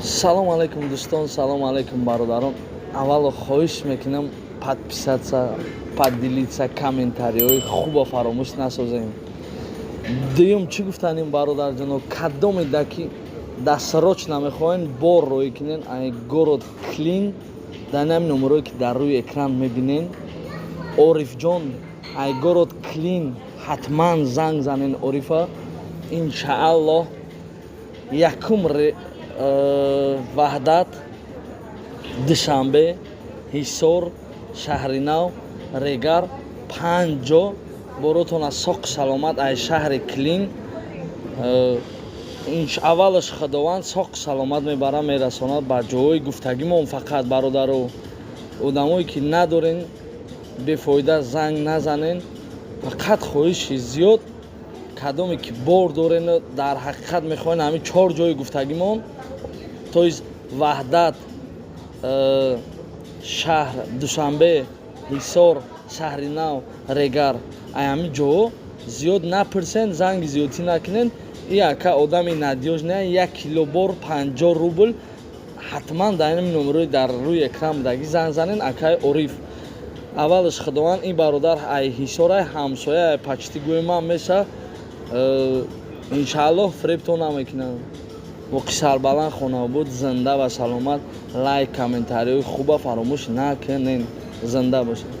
Салом алейкум дӯстон, салом алейкум бародарон. Аввало хоҳиш мекунам подписаться, поделиться, комментариҳои хубо фаромӯш насозем. Дуюм чӣ гуфтанем бародарҷоно, кадоме ки дастрочно мехоҳем бор роӣ кунен, ай город клин дар ҳамин номерое ки дар рӯи экран мебинен. Орифҷон, ай город клин, ҳатман занг занен Орифа. Иншааллоҳ якум ваҳдат, душанбе, ҳисор, шаҳри нав, регар, 5 ҷо боротона соқ саломат ай шаҳри клин. Аввалаш худованд соқ саломат мебара мерасонад ба ҷоҳои гуфтагимон. Фақат бародаро, одамое ки надорен бефоида занг назанен. Фақат хоҳиши зиёд кадоме ки бор дорен дар ҳақиқат мехоҳен ҳамин 4 ҷои гуфтагимон, то есть ваҳдат, шаҳр, душанбе, ҳисор, шаҳри нав, регар, ай ҳамин ҷоҳо зиёд напурсен, занги зиёдӣ накунен. И ака одами надёж не, 1 кило бор 50 рубл ҳатман дар ҳамин номерои дар рӯи экран будагӣ занг занен. Акаи Ориф, аввалаш худованд, ин бародар ай ҳисор ай ҳамсоя ай почти гӯи ман меша. Иншааллоҳ фребтон намекунам. Боқи сарбаланд хонабуд, зинда ва саломат. Лайк, комментариҳои хуба фаромӯш накунен. Зинда бошед.